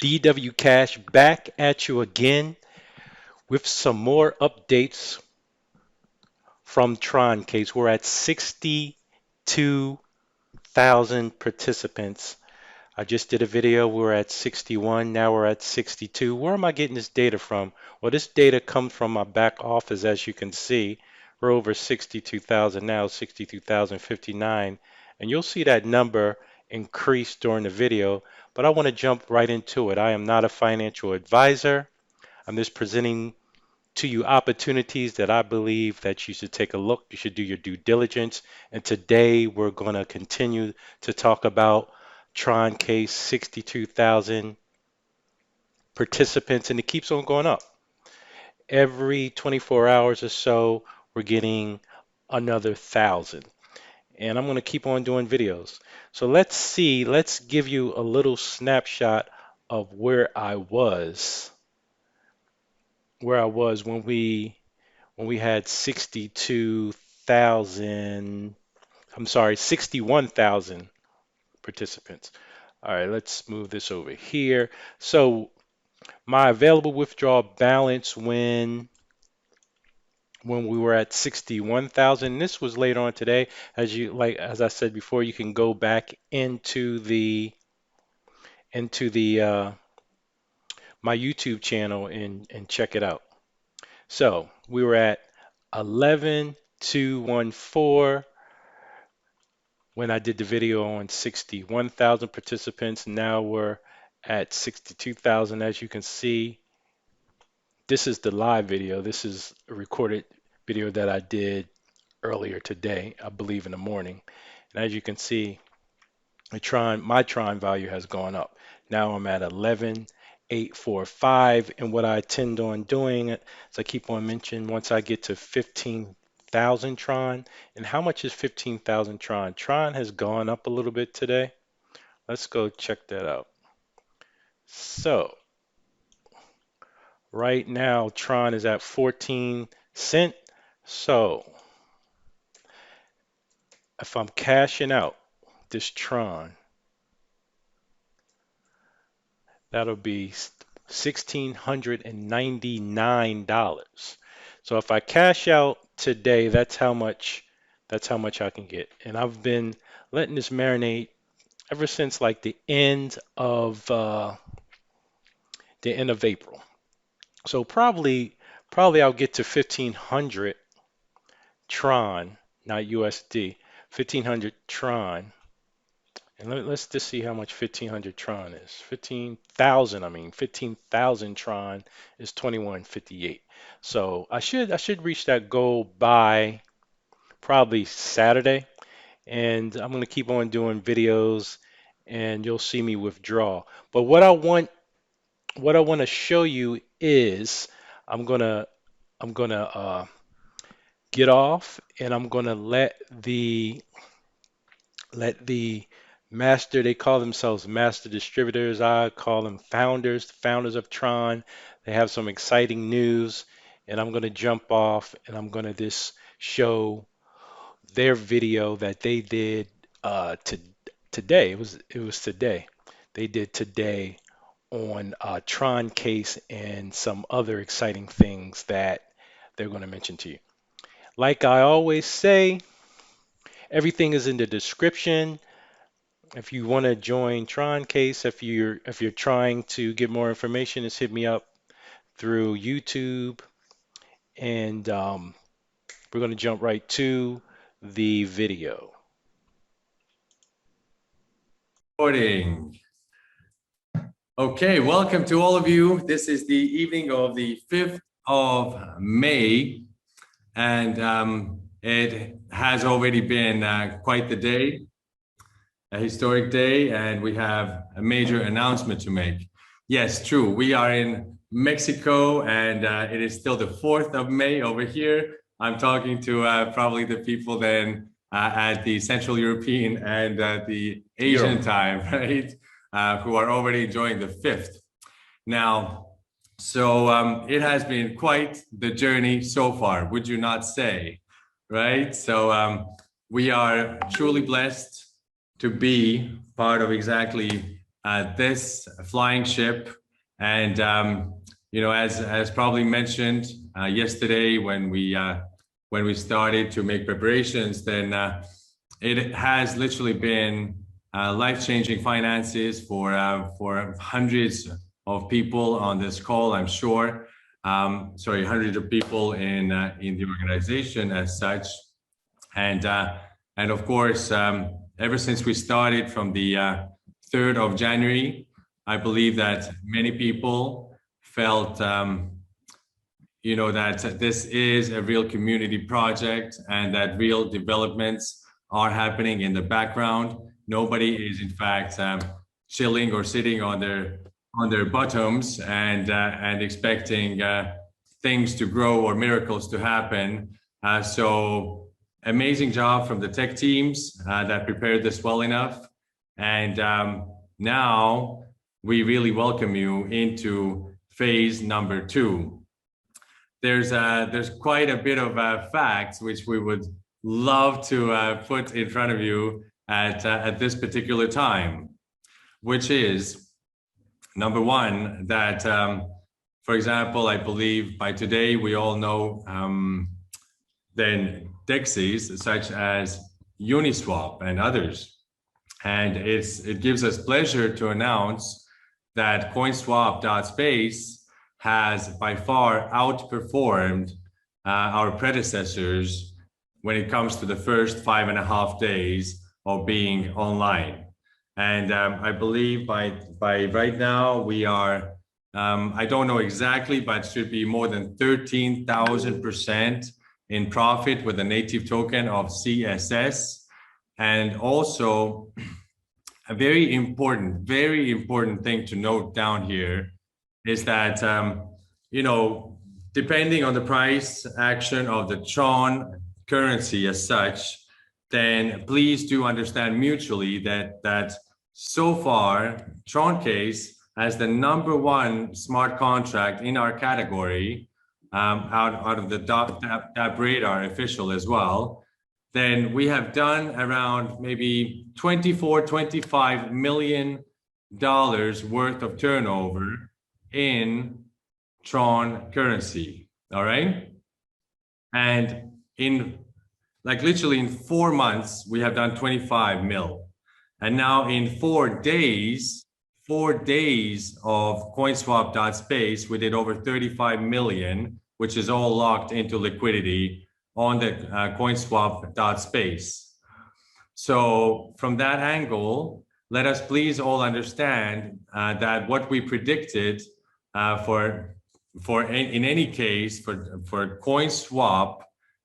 DW Cash back at you again with some more updates from Troncase. We're at 62,000 participants. I just did a video. We're at 61. Now we're at 62. Where am I getting this data from? Well, this data comes from my back office, as you can see. We're over 62,000 now, 62,059. And you'll see that number increase during the video. But I want to jump right into it. I am not a financial advisor. I'm just presenting to you opportunities that I believe that you should take a look. You should do your due diligence. And today we're going to continue to talk about Troncase, 62,000 participants, and it keeps on going up. Every 24 hours or so, we're getting another 1,000. And I'm going to keep on doing videos. So let's give you a little snapshot of where I was when we had 61,000 participants. All right, let's move this over here. So my available withdrawal balance when we were at 61,000, this was later on today. As I said before, you can go back into the my YouTube channel and check it out. So we were at 11,214 when I did the video on 61,000 participants. Now we're at 62,000. As you can see, this is the live video. This is a recorded video that I did earlier today, I believe in the morning. And as you can see, my Tron value has gone up. Now I'm at 11,845. And what I intend on doing, as I keep on mentioning, once I get to 15,000 Tron, and how much is 15,000 Tron? Tron has gone up a little bit today. Let's go check that out. So right now, Tron is at 14 cents. So if I'm cashing out this Tron, that'll be $1,699. So if I cash out today, that's how much I can get. And I've been letting this marinate ever since like the end of April. So probably I'll get to 1,500 Tron, not USD, 1,500 Tron. And let's just see how much 1,500 Tron is. 15,000 Tron is 2158. So I should reach that goal by probably Saturday. And I'm going to keep on doing videos and you'll see me withdraw. But what I want to show you is I'm going to get off and I'm going to let the master, they call themselves master distributors. I call them founders, the founders of Tron. They have some exciting news, and I'm going to jump off and I'm going to just show their video that they did today. It was today. They did today on Troncase and some other exciting things that they're going to mention to you. Like I always say, everything is in the description. If you want to join Troncase, if you're trying to get more information, just hit me up through YouTube, and we're going to jump right to the video. Recording. Okay, welcome to all of you. This is the evening of the 5th of May, and it has already been quite the day, a historic day, and we have a major announcement to make. Yes, true. We are in Mexico, and it is still the 4th of May over here. I'm talking to probably the people then at the Central European and the Asian time, right? Who are already enjoying the 5th. Now, so it has been quite the journey so far, would you not say, right? So we are truly blessed to be part of exactly this flying ship. And as probably mentioned yesterday when we started to make preparations, then it has literally been life-changing finances for hundreds of people on this call, I'm sure. Hundreds of people in the organization as such, and of course, ever since we started from the 3rd of January, I believe that many people felt, that this is a real community project and that real developments are happening in the background. Nobody is, in fact, chilling or sitting on their bottoms and expecting things to grow or miracles to happen. So amazing job from the tech teams that prepared this well enough. And now we really welcome you into phase number 2. There's quite a bit of facts which we would love to put in front of you at this particular time, which is number 1, that for example, I believe by today we all know then DEXs such as Uniswap and others. And it gives us pleasure to announce that CoinSwap.space has by far outperformed our predecessors when it comes to the first 5.5 days of being online. And I believe by right now we are, I don't know exactly, but it should be more than 13,000% in profit with a native token of CSS. And also a very important thing to note down here is that, depending on the price action of the Tron currency as such, then please do understand mutually that so far, Troncase as the #1 smart contract in our category, out of the DApp Radar official as well, then we have done around maybe $24-25 million worth of turnover in Tron currency. All right. And literally in 4 months, we have done 25 mil. And now in 4 days of CoinSwap.space, we did over 35 million, which is all locked into liquidity on the CoinSwap.space. So from that angle, let us please all understand that what we predicted in any case for CoinSwap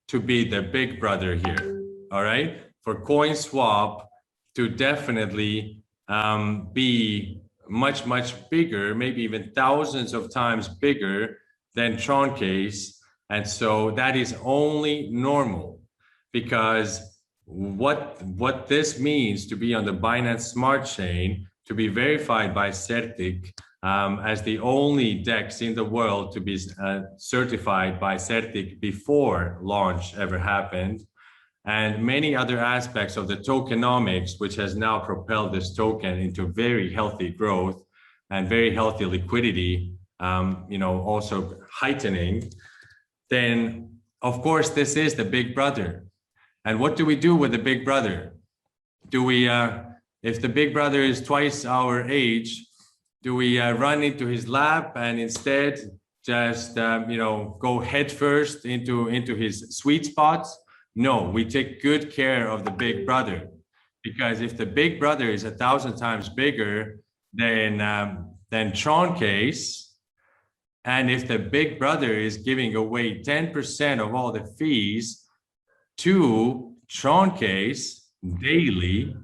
to be the big brother here, all right? For CoinSwap to definitely be much, much bigger, maybe even thousands of times bigger than Troncase. And so that is only normal, because what this means to be on the Binance Smart Chain, to be verified by Certic as the only DEX in the world to be certified by Certic before launch ever happened, and many other aspects of the tokenomics, which has now propelled this token into very healthy growth and very healthy liquidity, also heightening, then of course this is the big brother. And what do we do with the big brother? Do we, if the big brother is twice our age, do we run into his lap and instead just go headfirst into his sweet spots? No, we take good care of the big brother, because if the big brother is 1,000 times bigger than Troncase, and if the big brother is giving away 10% of all the fees to Troncase daily,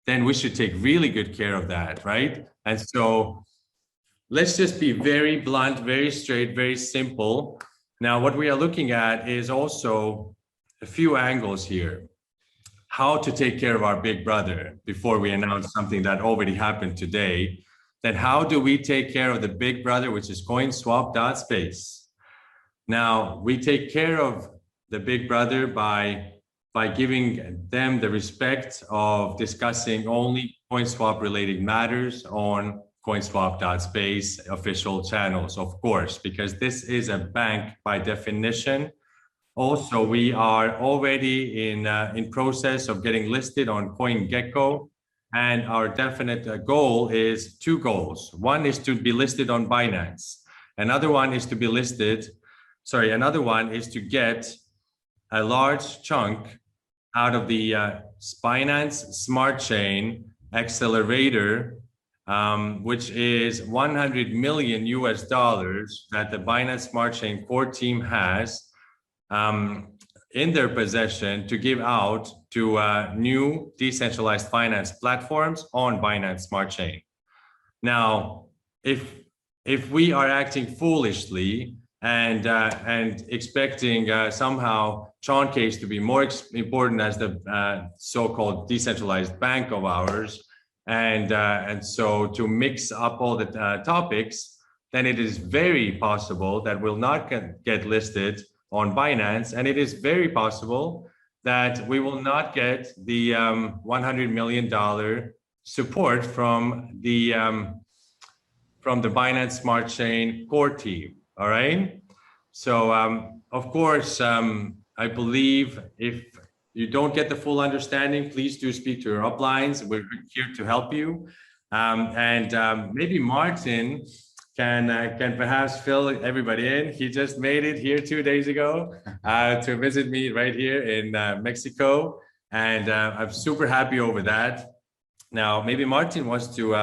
then we should take really good care of that, right? And so let's just be very blunt, very straight, very simple. Now, what we are looking at is also a few angles here. How to take care of our big brother before we announce something that already happened today. Then how do we take care of the big brother, which is CoinSwap.space? Now, we take care of the big brother by giving them the respect of discussing only CoinSwap related matters on coinswap.space official channels, of course, because this is a bank by definition. Also, we are already in process of getting listed on CoinGecko, and our definite goal is two goals. One is to be listed on Binance. Another one is to get a large chunk out of the Binance Smart Chain accelerator, which is 100 million US dollars that the Binance Smart Chain core team has in their possession to give out to new decentralized finance platforms on Binance Smart Chain. Now, if we are acting foolishly and expecting somehow Troncase to be more important as the so-called decentralized bank of ours, and so to mix up all the topics, then it is very possible that we'll not get listed on Binance, and it is very possible that we will not get the $100 million support from the Binance Smart Chain core team. All right. So of course, I believe if you don't get the full understanding, please do speak to your uplines. We're here to help you. Maybe Martin can perhaps fill everybody in. He just made it here 2 days ago to visit me right here in Mexico, and I'm super happy over that. Now, maybe Martin wants to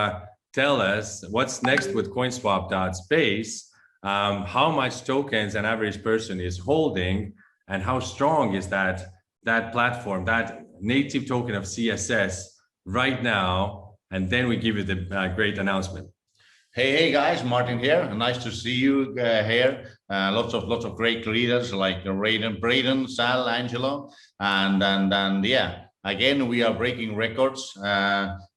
tell us what's next with CoinSwap.space, how much tokens an average person is holding, and how strong is that platform, that native token of CSS right now, and then we give you the great announcement. Hey guys, Martin here. Nice to see you here. Lots of great leaders like Braden, Sal, Angelo, and yeah. Again, we are breaking records.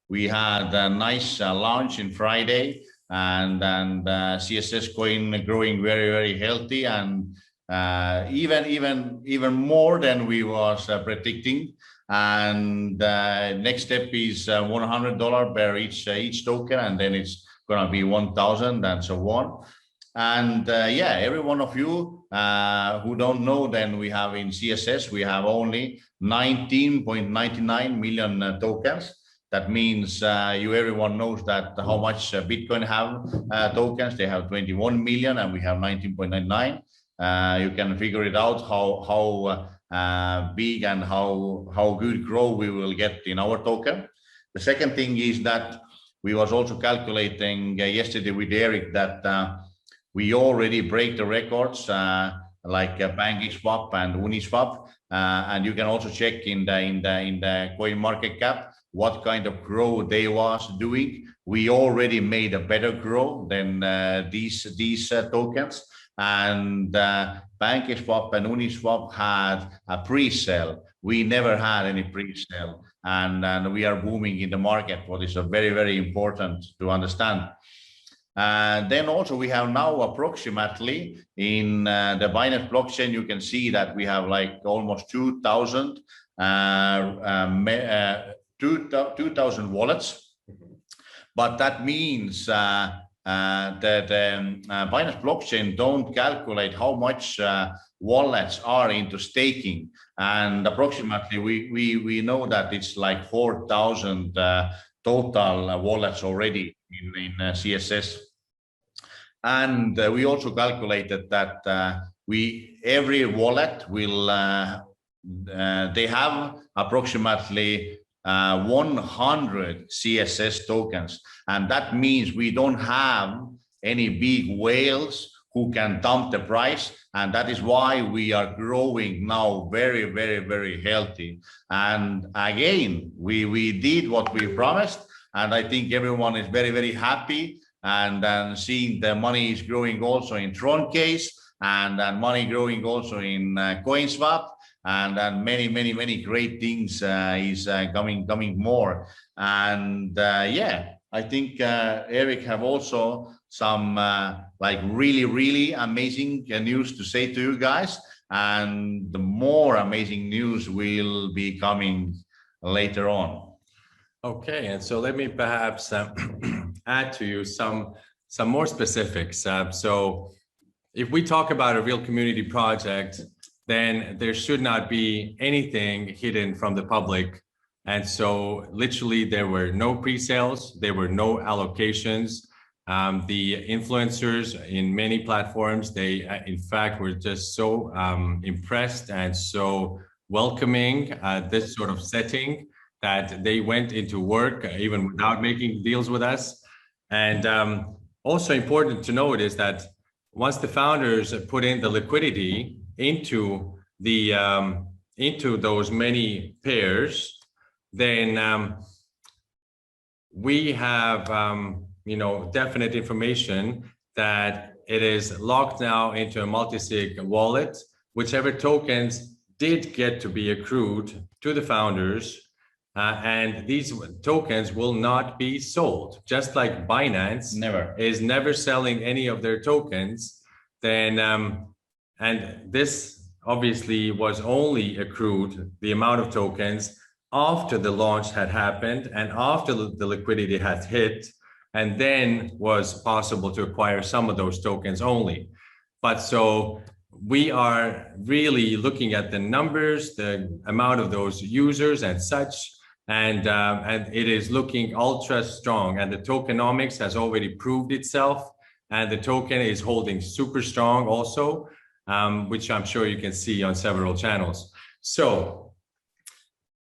We had a nice launch in Friday, and CSS coin growing very healthy, and even more than we was predicting. And next step is $100 per each token, and then it's gonna be 1,000 and so on. And yeah, every one of you who don't know, then we have in CSS, we have only 19.99 million tokens. That means everyone knows that how much Bitcoin have tokens. They have 21 million and we have 19.99. You can figure it out how big and how good growth we will get in our token. The second thing is that we was also calculating yesterday with Eric that we already break the records like PancakeSwap and Uniswap, and you can also check in the coin market cap what kind of growth they was doing. We already made a better growth than these tokens, and PancakeSwap and Uniswap had a pre-sale. We never had any pre-sale, and we are booming in the market, what is very important to understand. Then also we have now approximately in the Binance blockchain, you can see that we have like almost 2,000 wallets, but that means that Binance blockchain don't calculate how much wallets are into staking, and approximately we know that it's like 4,000 total wallets already in CSS. And we also calculated that every wallet will they have approximately 100 CSS tokens, and that means we don't have any big whales who can dump the price, and that is why we are growing now very healthy. And again, we did what we promised, and I think everyone is very happy, and then seeing the money is growing also in Troncase, and then money growing also in CoinSwap, and then many great things is coming more. And yeah, I think Eric have also some like really amazing news to say to you guys, and the more amazing news will be coming later on. Okay, and so let me perhaps add to you some more specifics. So if we talk about a real community project, then there should not be anything hidden from the public. And so literally there were no pre-sales, there were no allocations. The influencers in many platforms, they in fact were just so impressed and so welcoming this sort of setting that they went into work even without making deals with us. And also important to note is that once the founders put in the liquidity into the into those many pairs, then we have definite information that it is locked now into a multi-sig wallet. Whichever tokens did get to be accrued to the founders, and these tokens will not be sold. Just like Binance is never selling any of their tokens, then and this obviously was only accrued, the amount of tokens, after the launch had happened and after the liquidity had hit, and then was possible to acquire some of those tokens only. But so we are really looking at the numbers, the amount of those users and such, and it is looking ultra strong, and the tokenomics has already proved itself, and the token is holding super strong also, which I'm sure you can see on several channels. So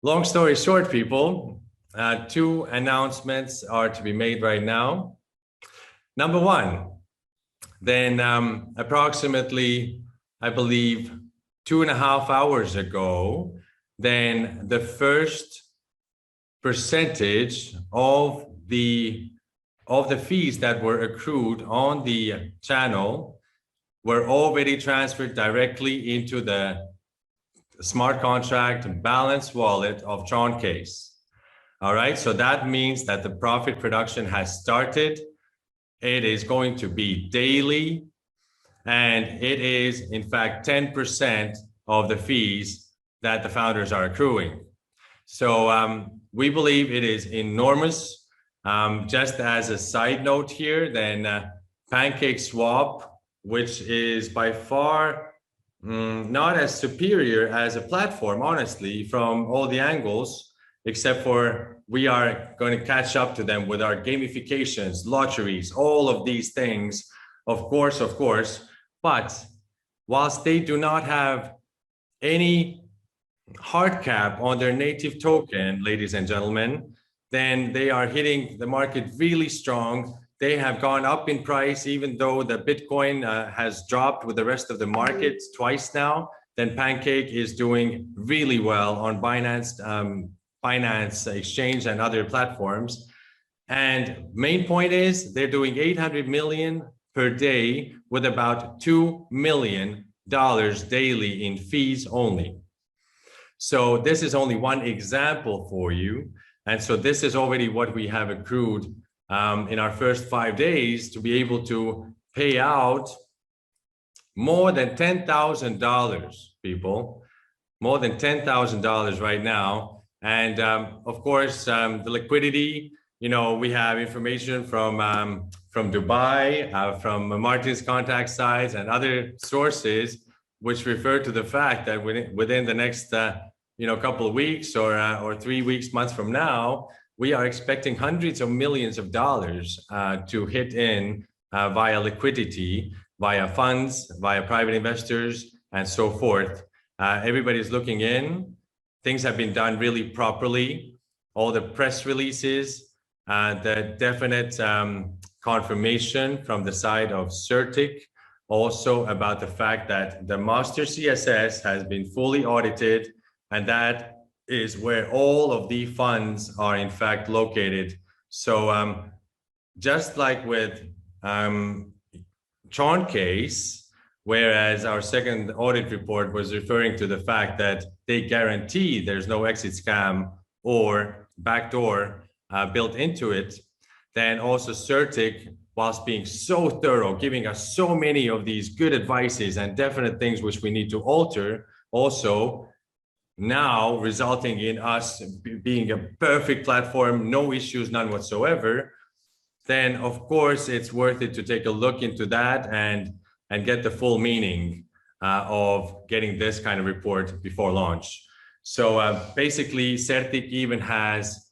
long story short, people, two announcements are to be made right now. Number one, then approximately, I believe, 2.5 hours ago, then the first percentage of the fees that were accrued on the channel were already transferred directly into the smart contract balance wallet of Troncase. All right, so that means that the profit production has started. It is going to be daily, and it is in fact 10% of the fees that the founders are accruing. So we believe it is enormous. Just as a side note here, then Pancake Swap, which is by far not as superior as a platform, honestly, from all the angles, except for we are going to catch up to them with our gamifications, lotteries, all of these things, of course. But whilst they do not have any hard cap on their native token, ladies and gentlemen, then they are hitting the market really strong. They have gone up in price, even though the Bitcoin has dropped with the rest of the market twice now. Then Pancake is doing really well on Binance Exchange and other platforms. And main point is they're doing 800 million per day with about $2 million daily in fees only. So this is only one example for you. And so this is already what we have accrued in our first 5 days to be able to pay out more than $10,000, people, more than $10,000 right now. And of course, the liquidity, we have information from Dubai, from Martin's contact sites and other sources, which refer to the fact that within the next couple of weeks or 3 weeks, months from now, we are expecting hundreds of millions of dollars to hit in via liquidity, via funds, via private investors, and so forth. Everybody's looking in. Things have been done really properly. All the press releases, the definite confirmation from the side of CertiK, also about the fact that the master CSS has been fully audited, and that is where all of the funds are in fact located. So just like with Troncase, whereas our second audit report was referring to the fact that they guarantee there's no exit scam or backdoor built into it, then also CertiK, whilst being so thorough, giving us so many of these good advices and definite things which we need to alter, also now resulting in us being a perfect platform, no issues, none whatsoever, then of course it's worth it to take a look into that and get the full meaning of getting this kind of report before launch. So basically, Certic even has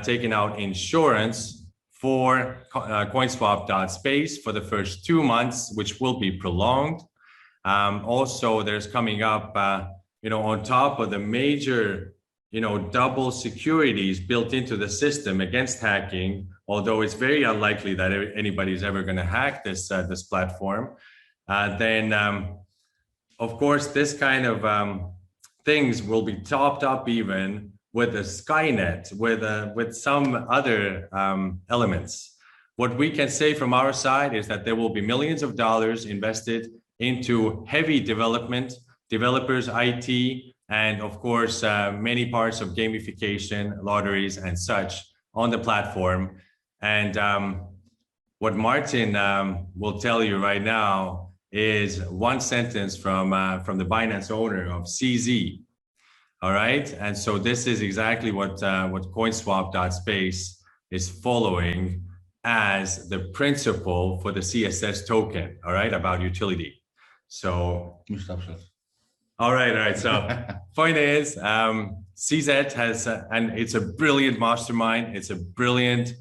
taken out insurance for CoinSwap.space for the first 2 months, which will be prolonged. Also, there's coming up, on top of the major, double securities built into the system against hacking, although it's very unlikely that anybody's ever going to hack this platform. Then, of course, this kind of things will be topped up even with a Skynet, with some other elements. What we can say from our side is that there will be millions of dollars invested into heavy development, developers, IT, and of course, many parts of gamification, lotteries, and such on the platform. And what Martin will tell you right now is one sentence from the Binance owner of CZ. All right, and so this is exactly what CoinSwap.space is following as the principle for the CSS token. All right, about utility. So, all right. So, point is, CZ has, and it's a brilliant mastermind. It's a brilliant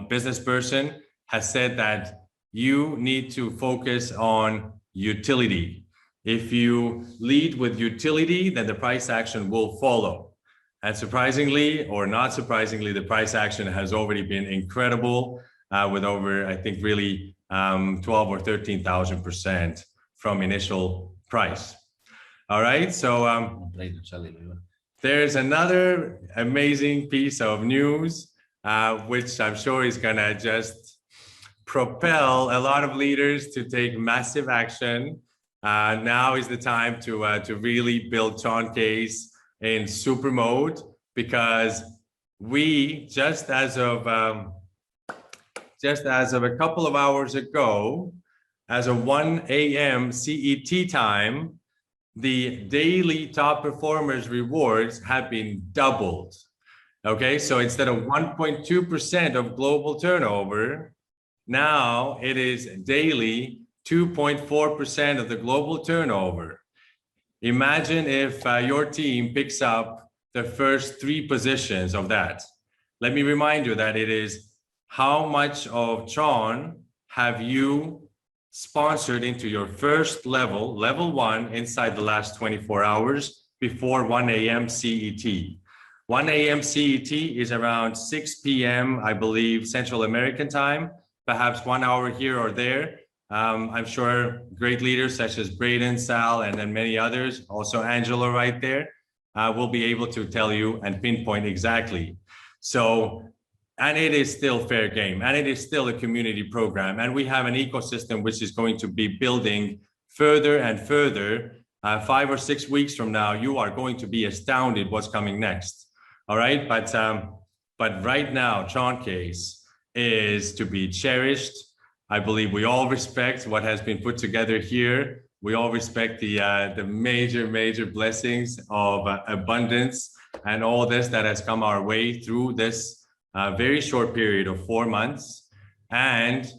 business person. Has said that you need to focus on utility. If you lead with utility, then the price action will follow. And surprisingly, or not surprisingly, the price action has already been incredible, with over, I think, really 12 or 13,000% from initial price. All right, so there's another amazing piece of news, which I'm sure is gonna just propel a lot of leaders to take massive action. Now is the time to really build Troncase in super mode, because we just as of a couple of hours ago, as of 1 a.m. CET time, the daily top performers rewards have been doubled. Okay, so instead of 1.2% of global turnover, now it is daily 2.4% of the global turnover. Imagine if your team picks up the first 3 positions of that. Let me remind you that it is how much of Tron have you sponsored into your first level 1, inside the last 24 hours before 1 a.m. CET. 1 a.m. CET is around 6 p.m., I believe, Central American time, perhaps 1 hour here or there. I'm sure great leaders such as Braden, Sal, and then many others, also Angela right there, will be able to tell you and pinpoint exactly. So, and it is still fair game, and it is still a community program, and we have an ecosystem which is going to be building further and further. 5 or 6 weeks from now, you are going to be astounded what's coming next. All right, but right now, Troncase is to be cherished. I believe we all respect what has been put together here. We all respect the major blessings of abundance and all this that has come our way through this very short period of 4 months. And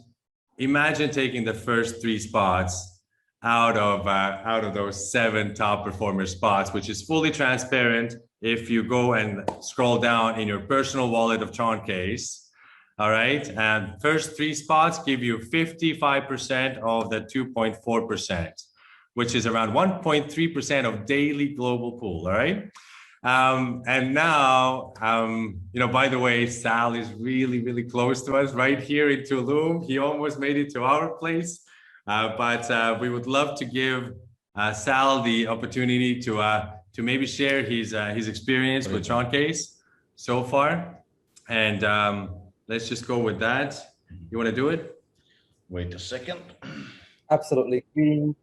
imagine taking the first 3 spots out of those 7 top performer spots, which is fully transparent if you go and scroll down in your personal wallet of Troncase. All right, and first 3 spots give you 55% of the 2.4%, which is around 1.3% of daily global pool. All right, and now, by the way, Sal is really close to us right here in Tulum. He almost made it to our place, but we would love to give Sal the opportunity to maybe share his experience with Troncase so far, and let's just go with that. You want to do it? Wait a second. Absolutely. Greetings,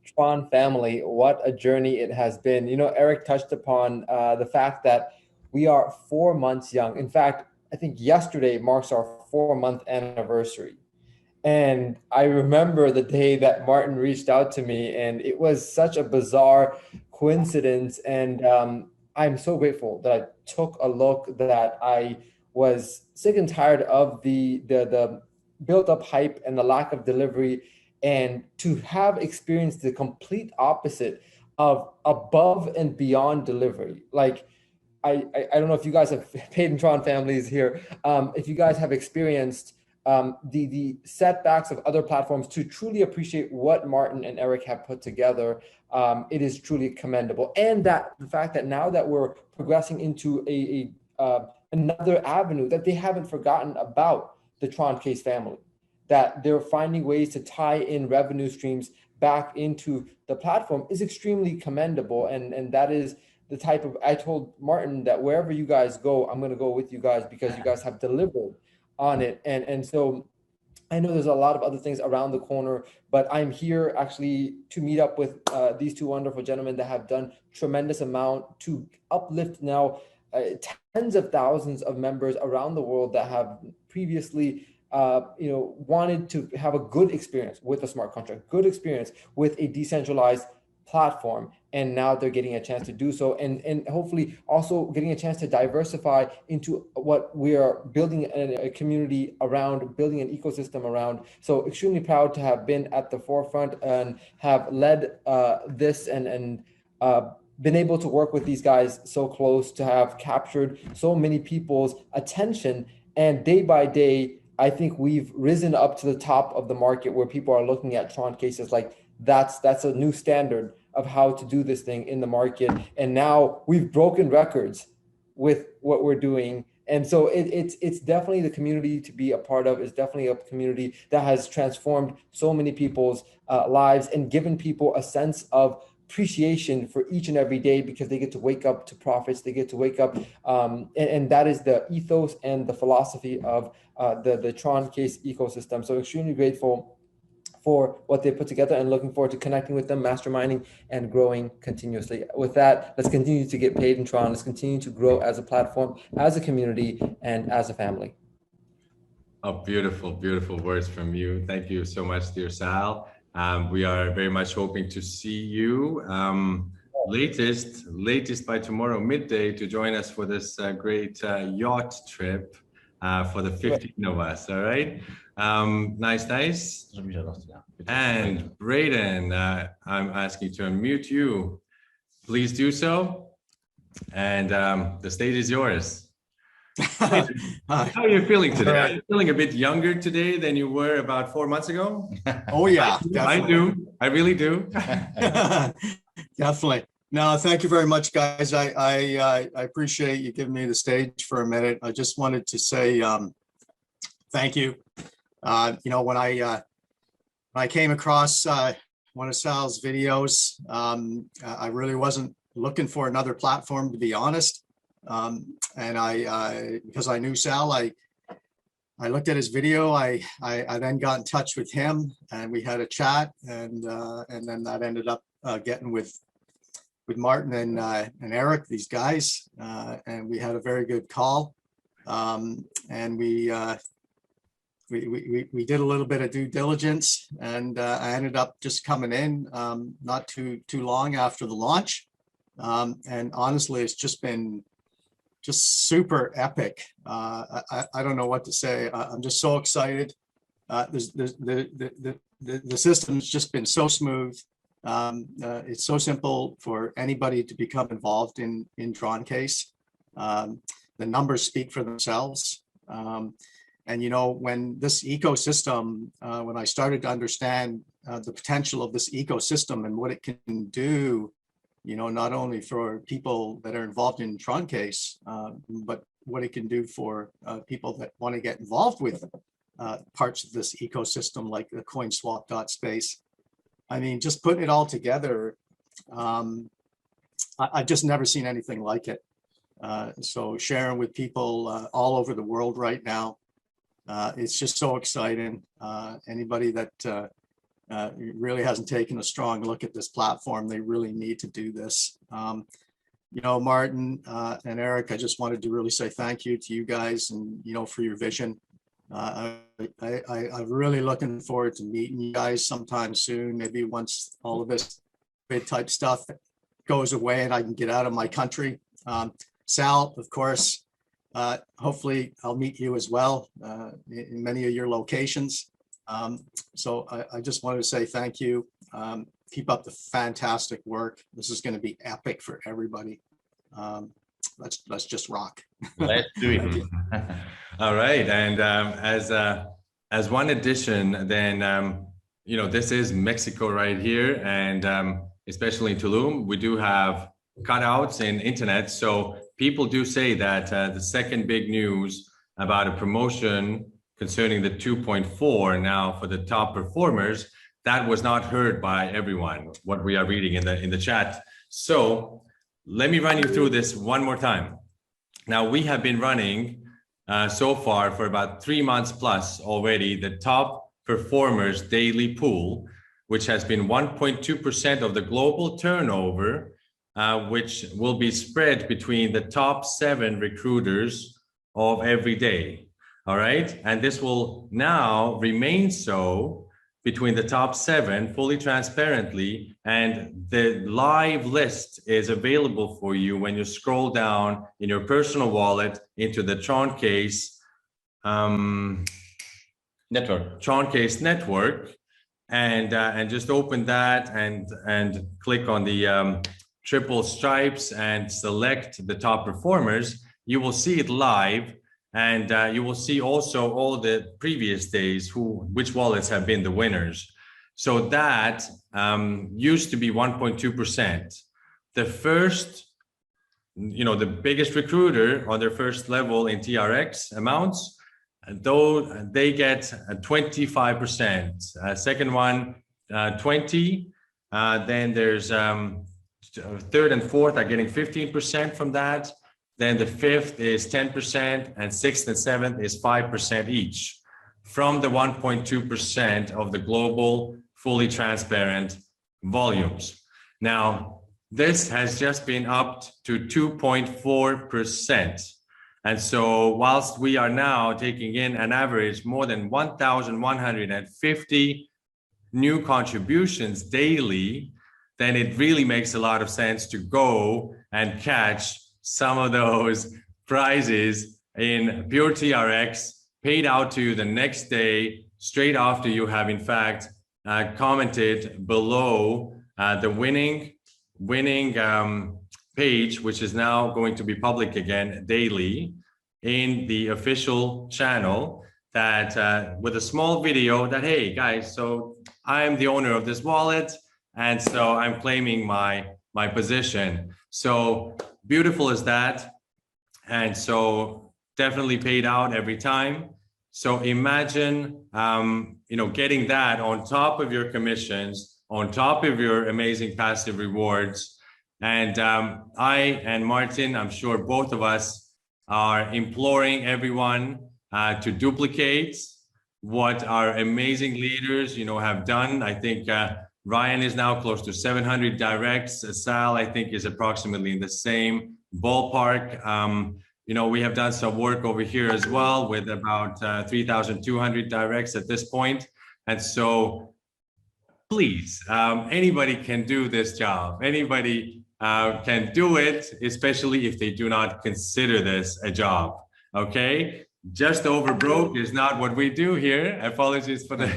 Tron family. What a journey it has been. Eric touched upon the fact that we are 4 months young. In fact, I think yesterday marks our 4-month anniversary. And I remember the day that Martin reached out to me, and it was such a bizarre coincidence. And I'm so grateful that I took a look, that I was sick and tired of the built up hype and the lack of delivery, and to have experienced the complete opposite of above and beyond delivery. Like, I don't know if you guys have paid in Tron families here. If you guys have experienced the setbacks of other platforms to truly appreciate what Martin and Eric have put together, it is truly commendable. And that the fact that now that we're progressing into another avenue, that they haven't forgotten about the Troncase family, that they're finding ways to tie in revenue streams back into the platform, is extremely commendable. And that is the type of, I told Martin that wherever you guys go, I'm going to go with you guys, because you guys have delivered on it. And so I know there's a lot of other things around the corner, but I'm here actually to meet up with these two wonderful gentlemen that have done tremendous amount to uplift now tens of thousands of members around the world that have previously wanted to have a good experience with a smart contract, good experience with a decentralized platform, and now they're getting a chance to do so, and hopefully also getting a chance to diversify into what we are building a community around, building an ecosystem around. So extremely proud to have been at the forefront and have led this, and been able to work with these guys so close, to have captured so many people's attention. And day by day, I think we've risen up to the top of the market, where people are looking at Troncases like that's a new standard of how to do this thing in the market. And now we've broken records with what we're doing. And so it's definitely the community to be a part of. It's definitely a community that has transformed so many people's lives, and given people a sense of appreciation for each and every day, because they get to wake up to profits. They get to wake up, and that is the ethos and the philosophy of the Troncase ecosystem. So extremely grateful for what they put together, and looking forward to connecting with them, masterminding, and growing continuously. With that, let's continue to get paid in Tron. Let's continue to grow as a platform, as a community, and as a family. Oh, beautiful, beautiful words from you. Thank you so much, dear Sal. We are very much hoping to see you latest by tomorrow midday, to join us for this great yacht trip for the 15 of us. All right. Nice. And Braden, I'm asking to unmute you. Please do so. And the stage is yours. How are you feeling today? Are you feeling a bit younger today than you were about 4 months ago? Oh yeah, I do. I really do. Definitely. No, thank you very much, guys. I appreciate you giving me the stage for a minute. I just wanted to say thank you. When I came across one of Sal's videos, I really wasn't looking for another platform, to be honest. And because I knew Sal, I looked at his video. I then got in touch with him, and we had a chat, and then that ended up getting with Martin and Eric, these guys, and we had a very good call, and we did a little bit of due diligence, and I ended up just coming in not too long after the launch, and honestly, it's just been super epic. I don't know what to say. I'm just so excited. The system's just been so smooth. It's so simple for anybody to become involved in Troncase. The numbers speak for themselves. And when this ecosystem, when I started to understand the potential of this ecosystem and what it can do, not only for people that are involved in Troncase, but what it can do for people that want to get involved with parts of this ecosystem, like the CoinSwap.space. I mean, just putting it all together, I've just never seen anything like it. So sharing with people all over the world right now, it's just so exciting. Anybody that really hasn't taken a strong look at this platform, they really need to do this. Martin and Eric, I just wanted to really say thank you to you guys, and for your vision. I'm really looking forward to meeting you guys sometime soon, maybe once all of this big type stuff goes away and I can get out of my country. Sal, of course, hopefully I'll meet you as well in many of your locations. So I just wanted to say thank you. Keep up the fantastic work. This is going to be epic for everybody. Let's just rock. Let's do Thank it. you. All right, and as one addition, then this is Mexico right here, and especially in Tulum, we do have cutouts in internet. So people do say that the second big news about a promotion concerning the 2.4 now for the top performers, that was not heard by everyone, what we are reading in the chat. So let me run you through this one more time. Now, we have been running so far for about 3 months plus already the top performers daily pool, which has been 1.2% of the global turnover, which will be spread between the top 7 recruiters of every day. All right. And this will now remain so between the top 7 fully transparently. And the live list is available for you when you scroll down in your personal wallet into the Troncase network, and just open that and click on the triple stripes and select the top performers. You will see it live, and you will see also all the previous days which wallets have been the winners. So that used to be 1.2%. The first, the biggest recruiter on their first level in TRX amounts, though they get 25%. Second one, 20. Then there's third and fourth are getting 15% from that. Then the fifth is 10%, and sixth and seventh is 5% each from the 1.2% of the global fully transparent volumes. Now, this has just been upped to 2.4%. And so whilst we are now taking in an average more than 1,150 new contributions daily, then it really makes a lot of sense to go and catch some of those prizes in pure TRX paid out to you the next day, straight after you have in fact commented below the winning page, which is now going to be public again daily in the official channel, that with a small video that, hey guys, so I'm the owner of this wallet, and so I'm claiming my position. So beautiful is that, and so definitely paid out every time. So imagine getting that on top of your commissions, on top of your amazing passive rewards. And I and Martin, I'm sure both of us are imploring everyone to duplicate what our amazing leaders have done. I think Ryan is now close to 700 directs. Sal, I think, is approximately in the same ballpark. We have done some work over here as well with about 3,200 directs at this point. And so please, anybody can do this job. Anybody can do it, especially if they do not consider this a job. Okay? Just over broke is not what we do here. Apologies for the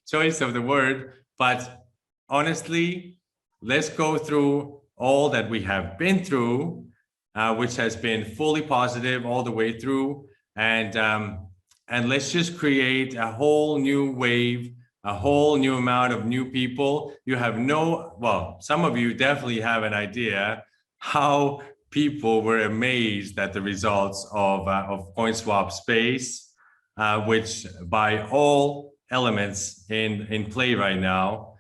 choice of the word. But honestly, let's go through all that we have been through, which has been fully positive all the way through. And let's just create a whole new wave, a whole new amount of new people. You have some of you definitely have an idea how people were amazed at the results of CoinSwap space, which by all elements in play right now,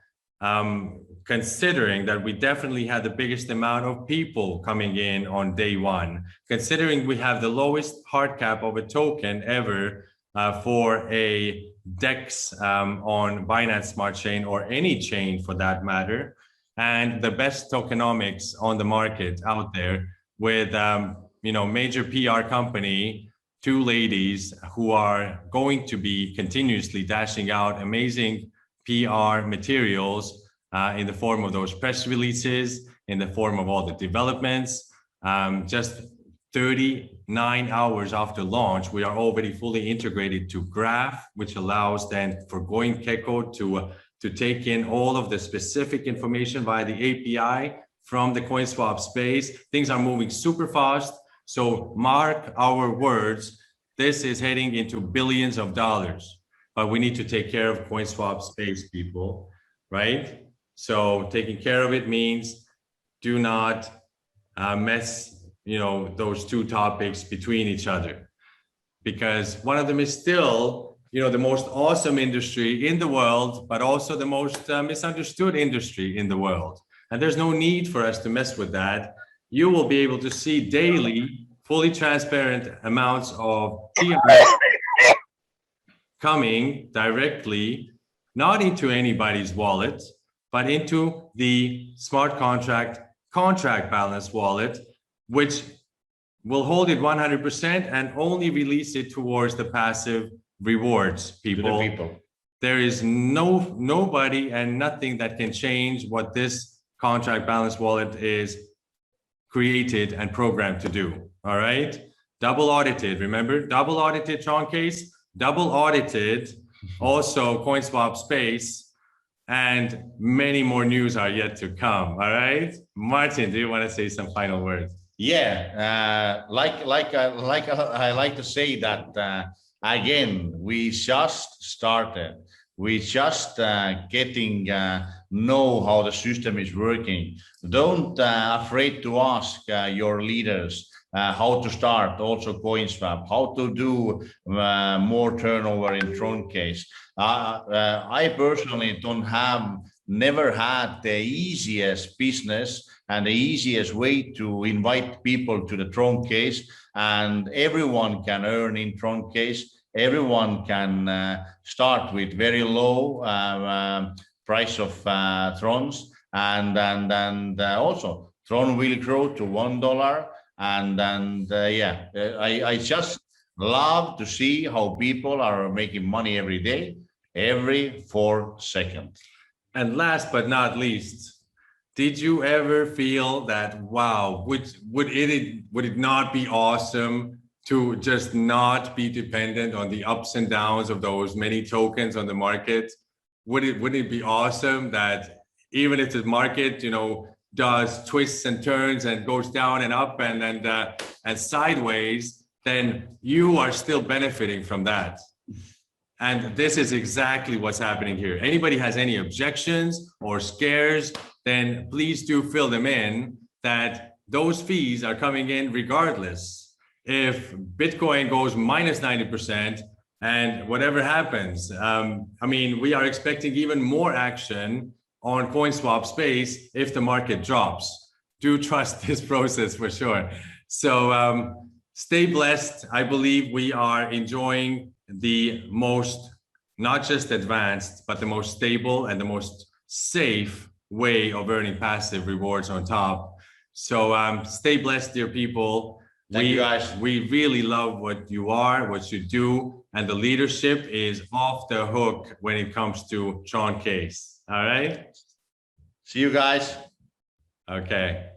considering that we definitely had the biggest amount of people coming in on day one, considering we have the lowest hard cap of a token ever for a DEX on Binance Smart Chain, or any chain for that matter, and the best tokenomics on the market out there with major PR company two ladies who are going to be continuously dashing out amazing PR materials in the form of those press releases, in the form of all the developments. Just 39 hours after launch, we are already fully integrated to Graph, which allows then for Gecko to take in all of the specific information via the API from the CoinSwap space. Things are moving super fast. So mark our words, this is heading into billions of dollars, but we need to take care of CoinSwap space, people, right? So taking care of it means do not mess, those two topics between each other, because one of them is still, the most awesome industry in the world, but also the most misunderstood industry in the world. And there's no need for us to mess with that. You will be able to see daily, fully transparent amounts of TRX coming directly, not into anybody's wallet, but into the smart contract balance wallet, which will hold it 100% and only release it towards the passive rewards, people. There is nobody and nothing that can change what this contract balance wallet is created and programmed to do. All right, double audited, remember, double audited Troncase, double audited also CoinSwap space, and many more news are yet to come. All right, Martin, do you want to say some final words? Yeah, I like to say that again, we just started. We just getting know how the system is working. Don't afraid to ask your leaders how to start also CoinSwap, how to do more turnover in Troncase. I personally never had the easiest business and the easiest way to invite people to the Troncase, and everyone can earn in Troncase. Everyone can start with very low price of Trons, and also Tron will grow to $1. And yeah, I just love to see how people are making money every day, every 4 seconds. And last but not least, did you ever feel that, wow, would it not be awesome to just not be dependent on the ups and downs of those many tokens on the market? Wouldn't it be awesome that even if the market, does twists and turns and goes down and up and sideways, then you are still benefiting from that. And this is exactly what's happening here. Anybody has any objections or scares, then please do fill them in, that those fees are coming in regardless. If Bitcoin goes minus 90% and whatever happens, we are expecting even more action on CoinSwap space if the market drops. Do trust this process for sure. So stay blessed. I believe we are enjoying the most, not just advanced, but the most stable and the most safe way of earning passive rewards on top. So stay blessed, dear people. Thank you, guys. We really love what you are, what you do, and the leadership is off the hook when it comes to Troncase. All right? See you guys. Okay.